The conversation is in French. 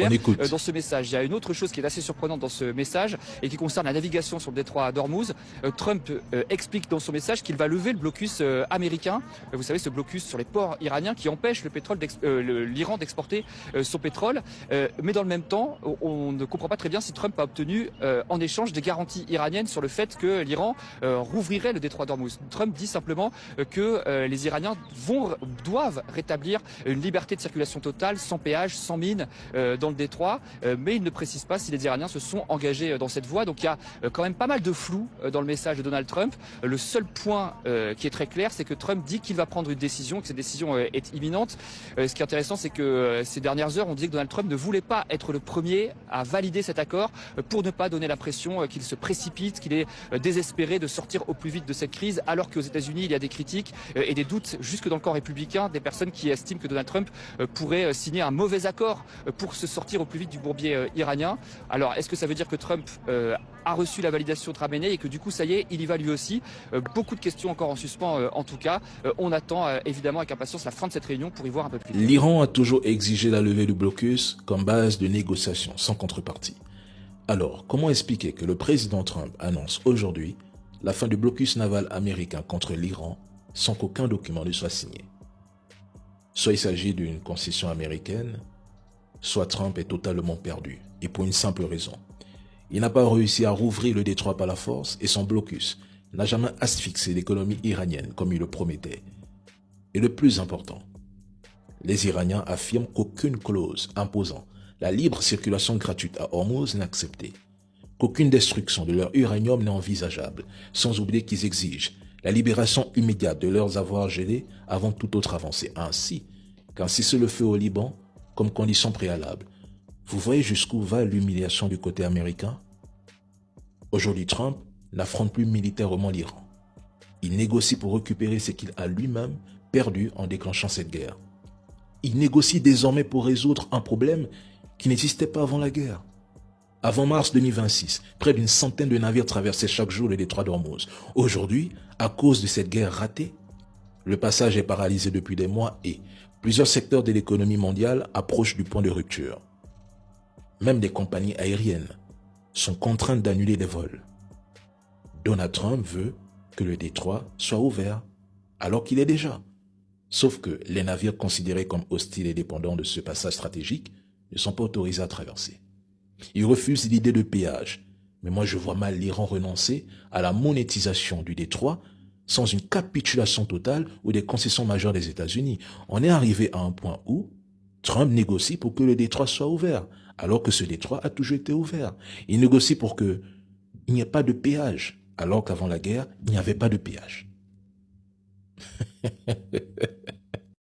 On Dans écoute. ce message. Il y a une autre chose qui est assez surprenante dans ce message et qui concerne la navigation sur le détroit d'Ormuz. Trump explique dans son message qu'il va lever le blocus américain. Vous savez, ce blocus sur les ports iraniens qui empêche l'Iran d'exporter son pétrole. Mais dans le même temps, on ne comprend pas très bien si Trump a obtenu en échange des garanties iraniennes sur le fait que l'Iran rouvrirait le détroit d'Ormuz. Trump dit simplement que les Iraniens doivent rétablir une liberté de circulation totale, sans péage, sans mine, dans le détroit, mais il ne précise pas si les Iraniens se sont engagés dans cette voie. Donc il y a quand même pas mal de flou dans le message de Donald Trump. Le seul point qui est très clair, c'est que Trump dit qu'il va prendre une décision, que cette décision est imminente. Ce qui est intéressant, c'est que ces dernières heures, on dit que Donald Trump ne voulait pas être le premier à valider cet accord pour ne pas donner l'impression qu'il se précipite, qu'il est désespéré de sortir au plus vite de cette crise, alors qu'aux États-Unis, il y a des critiques et des doutes jusque dans le camp républicain, des personnes qui estiment que Donald Trump pourrait signer un mauvais accord pour se sortir au plus vite du bourbier iranien. Alors, est-ce que ça veut dire que Trump a reçu la validation de Khamenei et que du coup, ça y est, il y va lui aussi? Beaucoup de questions encore en suspens en tout cas. On attend évidemment avec impatience la fin de cette réunion pour y voir un peu plus clair. L'Iran a toujours exigé la levée du blocus comme base de négociation sans contrepartie. Alors, comment expliquer que le président Trump annonce aujourd'hui la fin du blocus naval américain contre l'Iran sans qu'aucun document ne soit signé? Soit il s'agit d'une concession américaine, soit Trump est totalement perdu, et pour une simple raison. Il n'a pas réussi à rouvrir le détroit par la force et son blocus n'a jamais asphyxié l'économie iranienne comme il le promettait. Et le plus important, les Iraniens affirment qu'aucune clause imposant la libre circulation gratuite à Hormuz n'est acceptée, qu'aucune destruction de leur uranium n'est envisageable, sans oublier qu'ils exigent la libération immédiate de leurs avoirs gelés avant toute autre avancée, ainsi qu'un cessez-le-feu au Liban comme condition préalable. Vous voyez jusqu'où va l'humiliation du côté américain? Aujourd'hui, Trump n'affronte plus militairement l'Iran. Il négocie pour récupérer ce qu'il a lui-même perdu en déclenchant cette guerre. Il négocie désormais pour résoudre un problème qui n'existait pas avant la guerre. Avant mars 2026, près d'une centaine de navires traversaient chaque jour le détroit d'Ormuz. Aujourd'hui, à cause de cette guerre ratée, le passage est paralysé depuis des mois et plusieurs secteurs de l'économie mondiale approchent du point de rupture. Même les compagnies aériennes sont contraintes d'annuler des vols. Donald Trump veut que le détroit soit ouvert, alors qu'il est déjà. Sauf que les navires considérés comme hostiles et dépendants de ce passage stratégique ne sont pas autorisés à traverser. Il refuse l'idée de péage, mais moi je vois mal l'Iran renoncer à la monétisation du détroit sans une capitulation totale ou des concessions majeures des États-Unis. On est arrivé à un point où Trump négocie pour que le détroit soit ouvert, alors que ce détroit a toujours été ouvert. Il négocie pour qu'il n'y ait pas de péage, alors qu'avant la guerre, il n'y avait pas de péage.